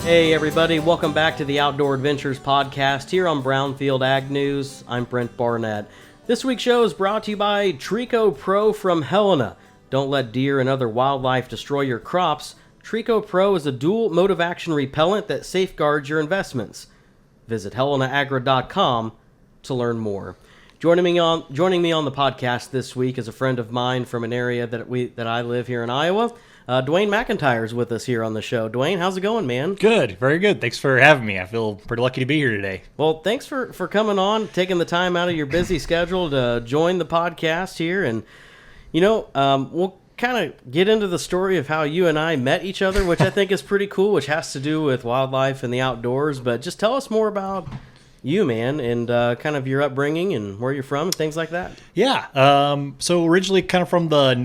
Hey everybody, welcome back to the Outdoor Adventures podcast here on Brownfield Ag News. I'm Brent Barnett. This week's show is brought to you by Trico Pro from Helena. Don't let deer and other wildlife destroy your crops. Trico Pro is a dual mode of action repellent that safeguards your investments. Visit helenaagra.com to learn more. Joining me on the podcast this week is a friend of mine from an area that I live here in Iowa. DeWayne McIntyre is with us here on the show. DeWayne, how's it going, man? Good, very good. Thanks for having me. I feel pretty lucky to be here today. Well, thanks for coming on, taking the time out of your busy schedule to join the podcast here. And, we'll kind of get into the story of how you and I met each other, which I think is pretty cool, which has to do with wildlife and the outdoors. But just tell us more about you, man, and kind of your upbringing and where you're from and things like that. Yeah. So originally kind of from the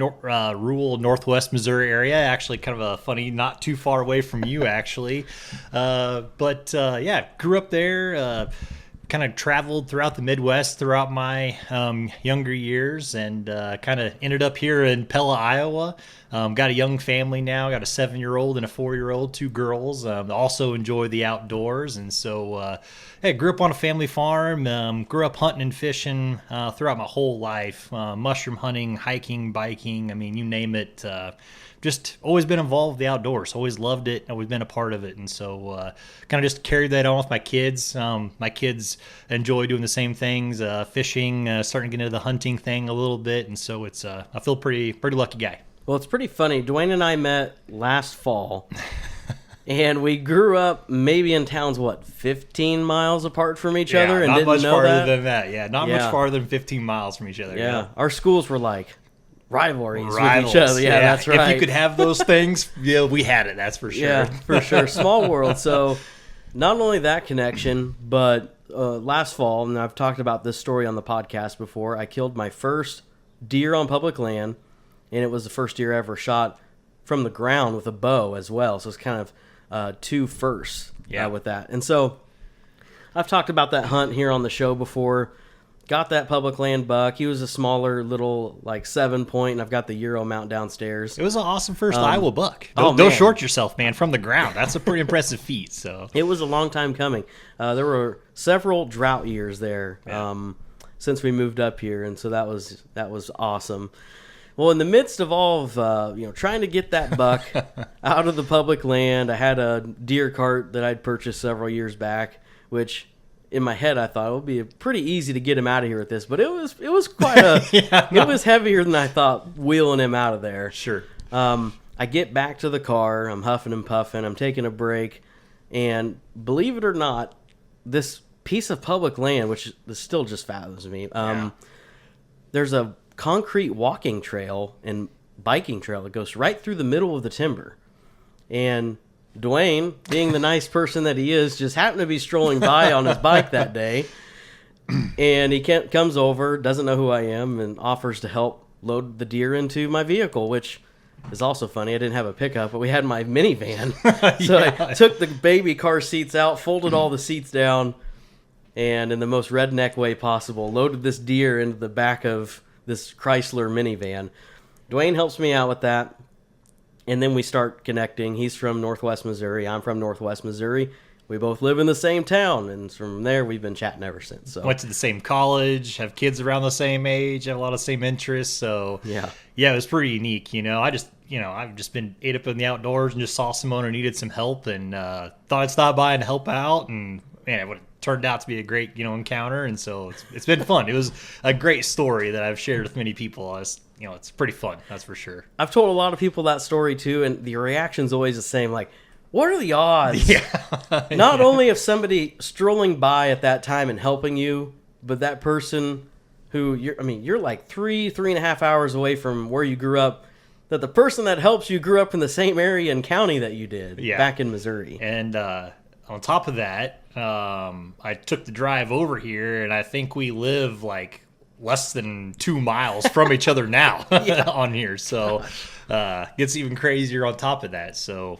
rural northwest Missouri area, actually kind of a funny, not too far away from you, actually. Grew up there, kind of traveled throughout the Midwest throughout my younger years, and kind of ended up here in Pella, Iowa. Got a young family now, got a 7-year-old and a 4-year-old, 2 girls. Also enjoy the outdoors, and so grew up on a family farm, grew up hunting and fishing throughout my whole life, mushroom hunting, hiking, biking, I mean, you name it. Just always been involved with the outdoors, always loved it, always been a part of it, and so kind of just carried that on with my kids. My kids enjoy doing the same things, fishing, starting to get into the hunting thing a little bit, and so it's I feel pretty lucky guy. Well, it's pretty funny. DeWayne and I met last fall, and we grew up maybe in towns, 15 miles apart from each other, and didn't know that? Not much farther than that. Yeah, not much farther than 15 miles from each other. Yeah, our schools were like rivalries with each other. Yeah, that's right. If you could have those things, yeah, we had it, that's for sure. Yeah, for sure. Small world. So not only that connection, but last fall, and I've talked about this story on the podcast before, I killed my first deer on public land, and it was the first deer ever shot from the ground with a bow as well. So it's kind of 2 firsts with that. And so I've talked about that hunt here on the show before. Got that public land buck. He was a smaller little 7-point, and I've got the Euro mount downstairs. It was an awesome first Iowa buck. Don't short yourself, man, from the ground. That's a pretty impressive feat. So it was a long time coming. There were several drought years there since we moved up here, and so that was awesome. Well, in the midst of all of trying to get that buck out of the public land, I had a deer cart that I'd purchased several years back, which in my head I thought it would be pretty easy to get him out of here with this, but it was quite a it was heavier than I thought wheeling him out of there. Sure. I get back to the car, I'm huffing and puffing, I'm taking a break, and believe it or not, this piece of public land, which still just fathoms me, there's a concrete walking trail and biking trail that goes right through the middle of the timber. And DeWayne, being the nice person that he is, just happened to be strolling by on his bike that day. And he comes over, doesn't know who I am, and offers to help load the deer into my vehicle, which is also funny. I didn't have a pickup, but we had my minivan. So I took the baby car seats out, folded all the seats down, and in the most redneck way possible, loaded this deer into the back of this Chrysler minivan. DeWayne helps me out with that, and then we start connecting. He's from Northwest Missouri. I'm from Northwest Missouri. We both live in the same town, and from there we've been chatting ever since. So went to the same college, have kids around the same age, have a lot of same interests. So yeah, it was pretty unique. I've just been ate up in the outdoors and just saw someone who needed some help, and thought I'd stop by and help out, and man, it would have turned out to be a great encounter, and so it's been fun. It was a great story that I've shared with many people. It's pretty fun, that's for sure. I've told a lot of people that story too, and the reaction's always the same, like, what are the odds? Yeah. Not only of somebody strolling by at that time and helping you, but that person who you're like 3.5 hours away from where you grew up, that the person that helps you grew up in the same area and county that you did back in Missouri. And on top of that, I took the drive over here, and I think we live like less than 2 miles from each other now on here. So gets even crazier on top of that. So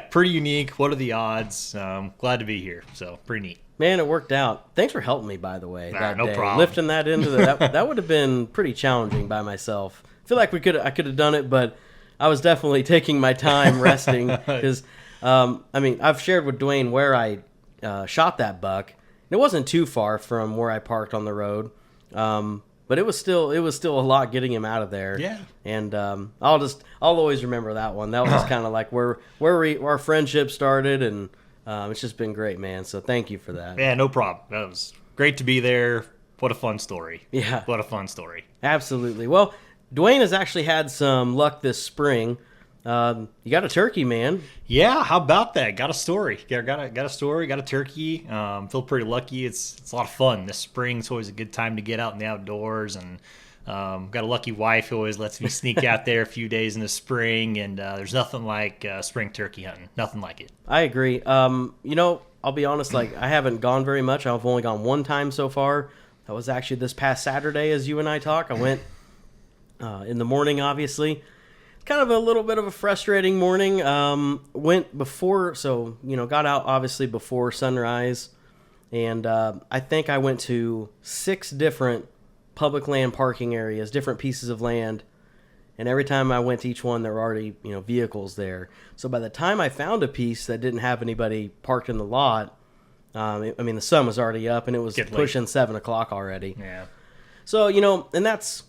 pretty unique. What are the odds? Glad to be here. So pretty neat. Man, it worked out. Thanks for helping me, by the way. No day. problem. Lifting that into that would have been pretty challenging by myself. I feel like I could have done it, but I was definitely taking my time resting because I mean, I've shared with DeWayne where I shot that buck. It wasn't too far from where I parked on the road, but it was still a lot getting him out of there. Yeah. And I'll always remember that one. That was kind of like where our friendship started, and it's just been great, man. So thank you for that. Yeah, no problem. That was great to be there. What a fun story. Yeah. What a fun story. Absolutely. Well, DeWayne has actually had some luck this spring. You got a turkey, man. Yeah, how about that? Got a story. Got a story. Got a turkey. Feel pretty lucky. It's a lot of fun this spring. It's always a good time to get out in the outdoors, and got a lucky wife who always lets me sneak out there a few days in the spring. And there's nothing like spring turkey hunting. Nothing like it. I agree. I'll be honest. Like, I haven't gone very much. I've only gone one time so far. That was actually this past Saturday, as you and I talk. I went in the morning, obviously. Kind of a little bit of a frustrating morning. Went before, so, got out obviously before sunrise. And I think I went to 6 different public land parking areas, different pieces of land. And every time I went to each one, there were already, vehicles there. So by the time I found a piece that didn't have anybody parked in the lot, the sun was already up and it was pushing 7 o'clock already. Yeah. So, and that's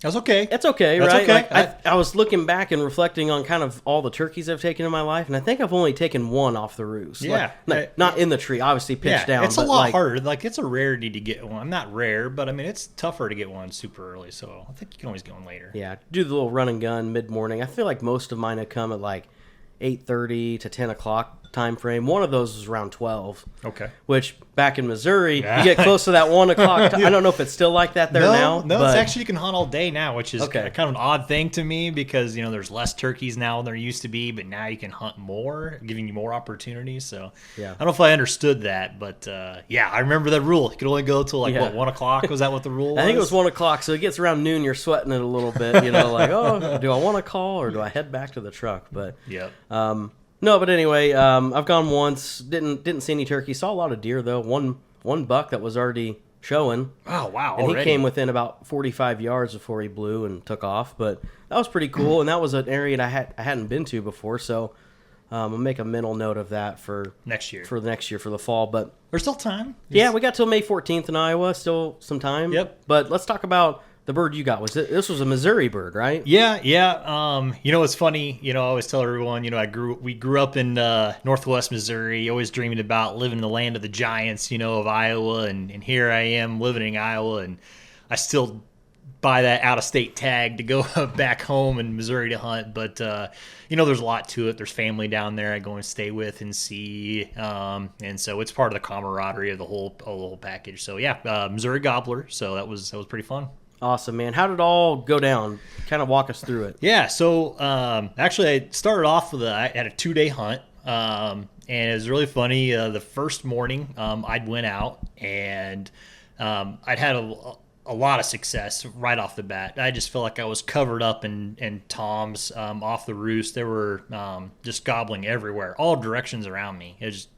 okay. It's okay, That's right? okay. Like, I was looking back and reflecting on kind of all the turkeys I've taken in my life, and I think I've only taken one off the roost. Yeah. Not in the tree, obviously pitched down. It's a lot harder. Like, it's a rarity to get one. Not rare, but, it's tougher to get one super early, so I think you can always get one later. Yeah, do the little run and gun mid-morning. I feel like most of mine have come at like 8:30 to 10 o'clock time frame. One of those was around 12. Okay. Which back in Missouri, you get close to that 1 o'clock. I don't know if it's still like that there now. No, it's actually you can hunt all day now, which is kind of an odd thing to me because there's less turkeys now than there used to be, but now you can hunt more, giving you more opportunities. So yeah, I don't know if I understood that, but I remember that rule. You could only go till 1 o'clock. Was that what the rule was? I think it was 1 o'clock. So it gets around noon, you're sweating it a little bit. Like, oh, do I want to call or do I head back to the truck? But no, but anyway, I've gone once. Didn't see any turkey. Saw a lot of deer though. One buck that was already showing. Oh wow! And he came within about 45 yards before he blew and took off. But that was pretty cool. And that was an area that I hadn't been to before. So I'll make a mental note of that for next year. For the fall. But there's still time. Yeah, we got till May 14th in Iowa. Still some time. Yep. But let's talk about the bird you got. This was a Missouri bird, right? Yeah. It's funny. I always tell everyone. We grew up in Northwest Missouri, always dreaming about living in the land of the giants. Of Iowa, and here I am living in Iowa, and I still buy that out of state tag to go back home in Missouri to hunt. But there's a lot to it. There's family down there I go and stay with and see, and so it's part of the camaraderie of the whole package. So Missouri gobbler. So that was pretty fun. Awesome, man. How did it all go down? Kind of walk us through it. Yeah, so actually I started off with I had a 2-day hunt, and it was really funny. The first morning I'd went out, and I'd had a lot of success right off the bat. I just felt like I was covered up in toms off the roost. They were just gobbling everywhere, all directions around me. It just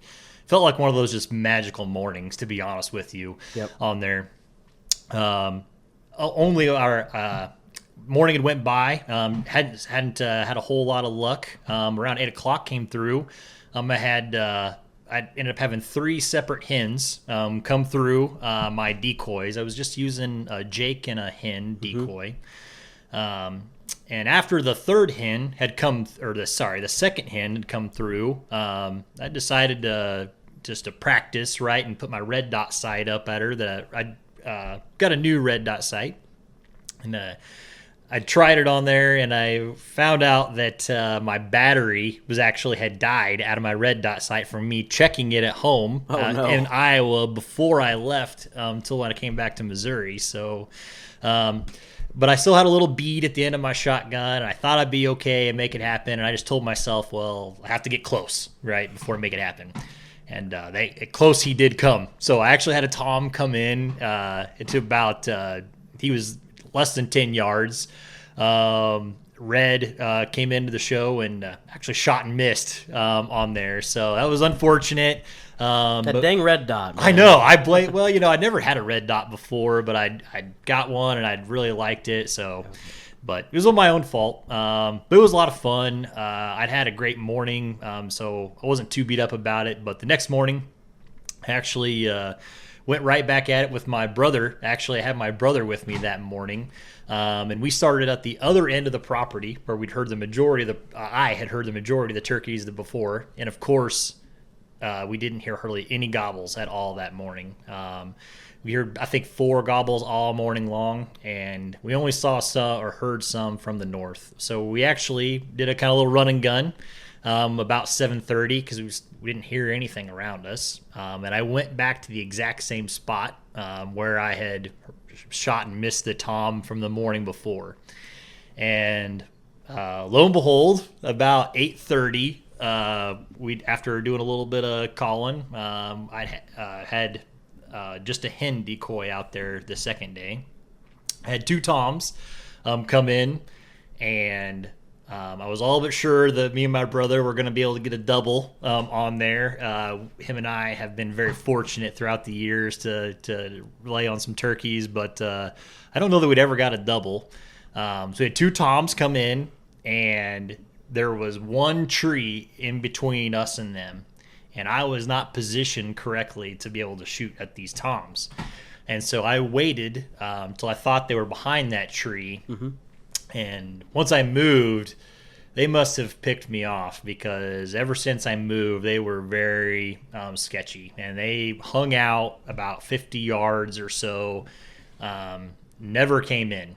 felt like one of those just magical mornings, to be honest with you, on there. Only our morning had went by. Hadn't had a whole lot of luck. Around 8 o'clock came through. I ended up having 3 separate hens come through my decoys. I was just using a Jake and a hen decoy. And after the third hen had the second hen had come through, I decided to practice, right, and put my red dot sight up at her. That I got a new red dot sight, and I tried it on there, and I found out that my battery had died out of my red dot sight from me checking it at home in Iowa before I left until when I came back to Missouri. So, but I still had a little bead at the end of my shotgun, and I thought I'd be okay and make it happen. And I just told myself, well, I have to get close, right, before I make it happen. And close he did come. So I actually had a tom come in to about, he was less than 10 yards. Red came into the show and actually shot and missed on there. So that was unfortunate. Dang red dot, man. I know. I'd never had a red dot before, but I got one and I really liked it. So, But it was on my own fault. But it was a lot of fun. I'd had a great morning, so I wasn't too beat up about it. But the next morning, I actually went right back at it with my brother. Actually, I had my brother with me that morning. And we started at the other end of the property where we'd heard the majority of I had heard the majority of the turkeys before. And of course, we didn't hear hardly any gobbles at all that morning. We heard, I think, 4 gobbles all morning long, and we only saw some or heard some from the north. So we actually did a kind of little run and gun about 7:30 because we didn't hear anything around us. And I went back to the exact same spot where I had shot and missed the tom from the morning before. And lo and behold, about 8:30, after doing a little bit of calling, I had just a hen decoy out there the second day. I had 2 toms come in, and I was all but sure that me and my brother were going to be able to get a double on there. Him and I have been very fortunate throughout the years to lay on some turkeys, but I don't know that we'd ever got a double. So we had 2 toms come in, and there was one tree in between us and them. And I was not positioned correctly to be able to shoot at these toms. And so I waited until I thought they were behind that tree. Mm-hmm. And once I moved, they must have picked me off because ever since I moved, they were very sketchy. And they hung out about 50 yards or so, never came in.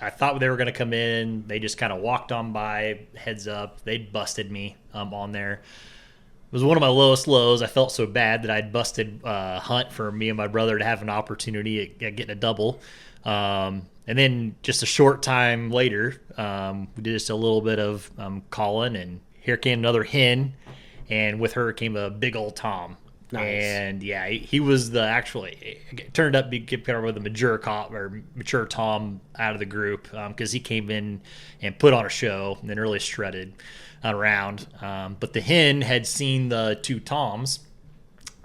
I thought they were going to come in. They just kind of walked on by, heads up. They busted me on there. It was one of my lowest lows. I felt so bad that I'd busted hunt for me and my brother to have an opportunity at getting a double. And then just a short time later, we did just a little bit of calling, and here came another hen, and with her came a big old tom. Nice. And yeah, he was it turned up to be kind of the mature tom out of the group because he came in and put on a show and then really strutted around. But the hen had seen the 2 toms,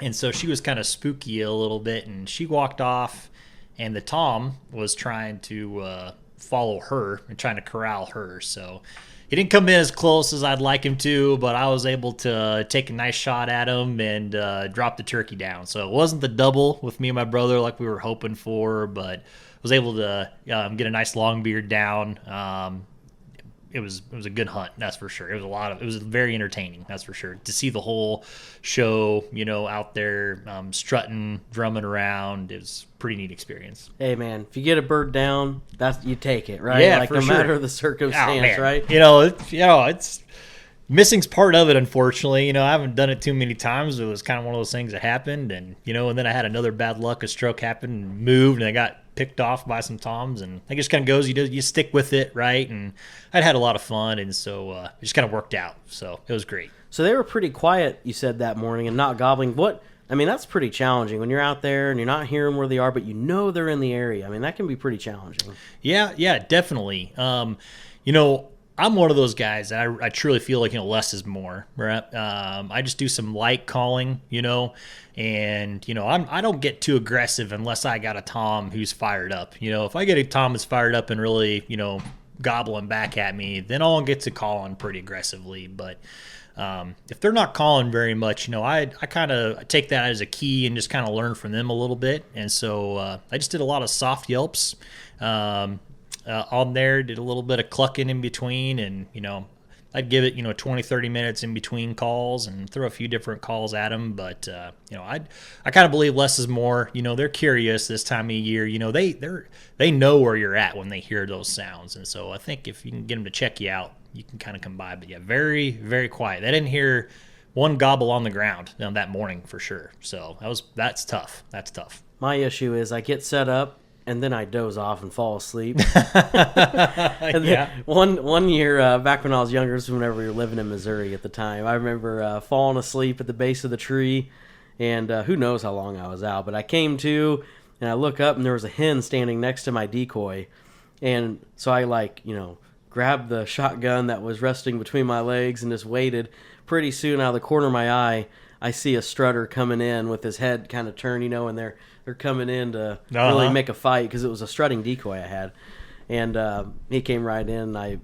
and so she was kind of spooky a little bit, and she walked off, and the tom was trying to follow her and trying to corral her. So he didn't come in as close as I'd like him to, but I was able to take a nice shot at him and drop the turkey down. So it wasn't the double with me and my brother like we were hoping for, but was able to get a nice long beard down. It was a good hunt, that's for sure. It was very entertaining, that's for sure. To see the whole show, out there strutting, drumming around, it was a pretty neat experience. Hey man, if you get a bird down, you take it, right? Yeah, like for no sure. matter the circumstance, right? It's missing's part of it, unfortunately. I haven't done it too many times. It was kind of one of those things that happened, and and then I had another bad luck. A stroke happened, and moved, and I got picked off by some toms, and it just kind of goes. You stick with it, right? And I'd had a lot of fun, and so it just kind of worked out. So it was great. So they were pretty quiet, you said, that morning, and not gobbling. That's pretty challenging when you're out there and you're not hearing where they are, but they're in the area. That can be pretty challenging. Yeah, definitely. I'm one of those guys that I truly feel like less is more. Right? I just do some light calling, and I don't get too aggressive unless I got a tom who's fired up. If I get a tom that's fired up and really gobbling back at me, then I'll get to calling pretty aggressively. But if they're not calling very much, I kind of take that as a key and just kind of learn from them a little bit. And so I just did a lot of soft yelps. On there, did a little bit of clucking in between, and I'd give it 20 30 minutes in between calls and throw a few different calls at them. But I kind of believe less is more. They're curious this time of year. They know where you're at when they hear those sounds, and so I think if you can get them to check you out, you can kind of come by. But yeah, very very quiet. They didn't hear one gobble on the ground that morning for sure. So that's tough. My issue is I get set up, and then I doze off and fall asleep. And Yeah. One year, back when I was younger, this was whenever we were living in Missouri at the time, I remember falling asleep at the base of the tree, and who knows how long I was out, but I came to, and I look up, and there was a hen standing next to my decoy, and so I grabbed the shotgun that was resting between my legs and just waited. Pretty soon, out of the corner of my eye, I see a strutter coming in with his head kind of turned, and they're coming in to really make a fight because it was a strutting decoy I had. And he came right in, and I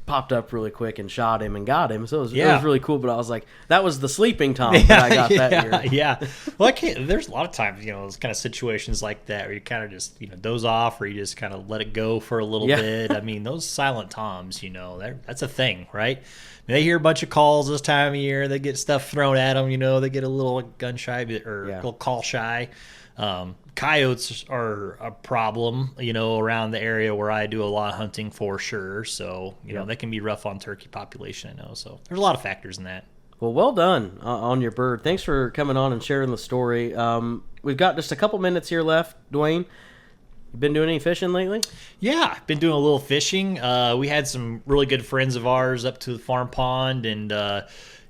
popped up really quick and shot him and got him. So it was really cool. But I was like, that was the sleeping Tom that I got that year. Yeah. Well, there's a lot of times, those kind of situations like that where you kind of just, doze off or you just kind of let it go for a little bit. I mean, those silent Toms, that's a thing, right? They hear a bunch of calls this time of year. They get stuff thrown at them, they get a little gun shy or a little call shy. Coyotes are a problem, around the area where I do a lot of hunting for sure. So, they can be rough on turkey population, I know. So there's a lot of factors in that. Well done on your bird. Thanks for coming on and sharing the story. We've got just a couple minutes here left, DeWayne. You been doing any fishing lately? Yeah, I've been doing a little fishing. We had some really good friends of ours up to the farm pond and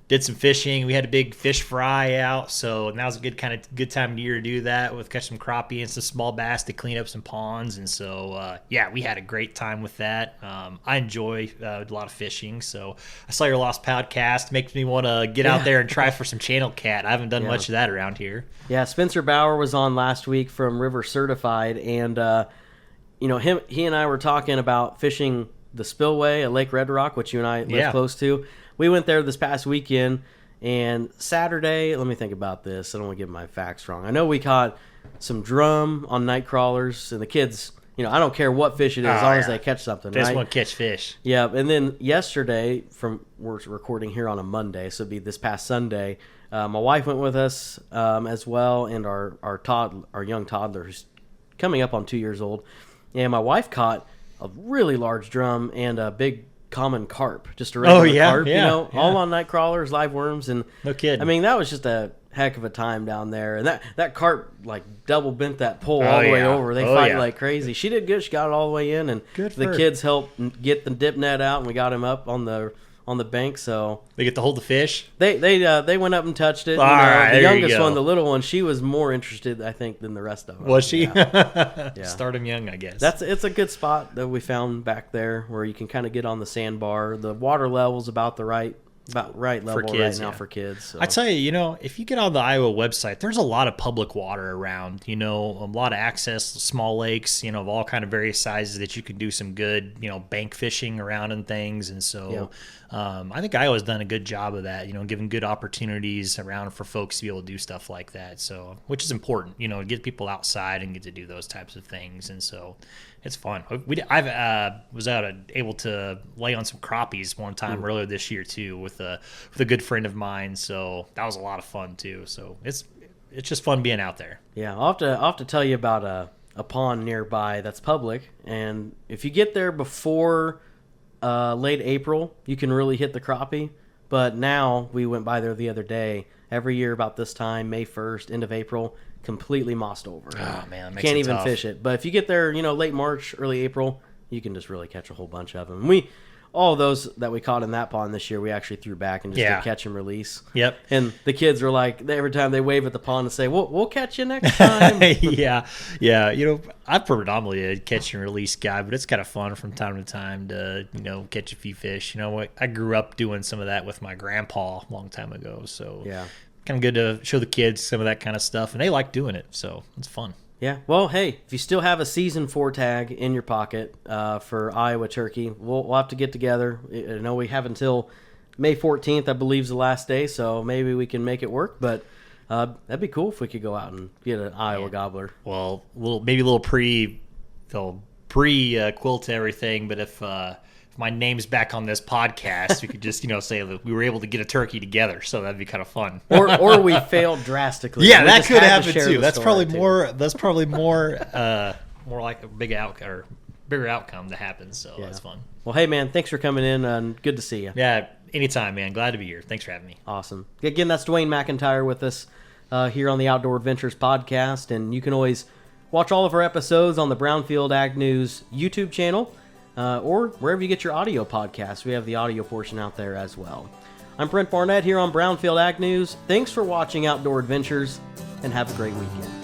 did some fishing. We had a big fish fry out, so now's a good good time of year to do that. With catch some crappie and some small bass to clean up some ponds, and so we had a great time with that. I enjoy a lot of fishing, so I saw your last podcast. Makes me want to get out there and try for some channel cat. I haven't done much of that around here. Yeah, Spencer Bauer was on last week from River Certified, and he and I were talking about fishing the spillway at Lake Red Rock, which you and I live close to. We went there this past weekend, and Saturday, let me think about this. I don't want to get my facts wrong. I know we caught some drum on night crawlers, and the kids, I don't care what fish it is, as long as they catch something, they just want to catch fish. Yeah, and then yesterday, we're recording here on a Monday, so it'd be this past Sunday, my wife went with us as well, and our young toddler, who's coming up on 2 years old, and my wife caught a really large drum and a big common carp, just a regular carp, all on night crawlers, live worms, and no kidding. I mean, that was just a heck of a time down there, and that carp like double bent that pole all the way over. They fight like crazy. She did good. She got it all the way in, and the kids helped get the dip net out, and we got him up on the bank. So they get to hold the fish. They went up and touched it. The youngest one, the little one, she was more interested, I think, than the rest of them. Was she? Yeah. Start them young, I guess. It's a good spot that we found back there where you can kind of get on the sandbar. The water level's about right level for kids, right now for kids. So. I tell you, if you get on the Iowa website, there's a lot of public water around. A lot of access, small lakes, of all kind of various sizes that you can do some good, bank fishing around and things. And so, I think Iowa's done a good job of that. Giving good opportunities around for folks to be able to do stuff like that. So, which is important. Get people outside and get to do those types of things. And so, it's fun. I was able to lay on some crappies one time earlier this year too with a good friend of mine. So that was a lot of fun too. So it's just fun being out there. Yeah, I'll have to tell you about a pond nearby that's public, and if you get there before late April, you can really hit the crappie. But now we went by there the other day. Every year about this time, May 1st, end of April, completely mossed over. Oh man, makes can't it even tough. Fish it. But if you get there, late March, early April, you can just really catch a whole bunch of them. All of those that we caught in that pond this year, we actually threw back and just did catch and release. Yep. And the kids were like, every time they wave at the pond and say, "We'll catch you next time." Yeah. I'm predominantly a catch and release guy, but it's kind of fun from time to time to catch a few fish. I grew up doing some of that with my grandpa a long time ago, so kind of good to show the kids some of that kind of stuff, and they like doing it, so it's fun. Yeah, well, hey, if you still have a season 4 tag in your pocket for Iowa turkey, we'll have to get together. I know we have until May 14th, I believe, is the last day, so maybe we can make it work. But that'd be cool if we could go out and get an Iowa gobbler. Well, maybe a little pre quilt to everything, but if my name's back on this podcast, we could just say that we were able to get a turkey together, so that'd be kind of fun. or we failed drastically. Yeah, that could happen too. That's probably more like a bigger outcome that happens. So that's fun. Well, hey man, thanks for coming in, and good to see you. Yeah, anytime, man. Glad to be here. Thanks for having me. Awesome. Again, that's DeWayne McIntyre with us here on the Outdoor Adventures podcast, and you can always watch all of our episodes on the Brownfield Ag News YouTube channel. Or wherever you get your audio podcasts. We have the audio portion out there as well. I'm Brent Barnett here on Brownfield Ag News. Thanks for watching Outdoor Adventures, and have a great weekend.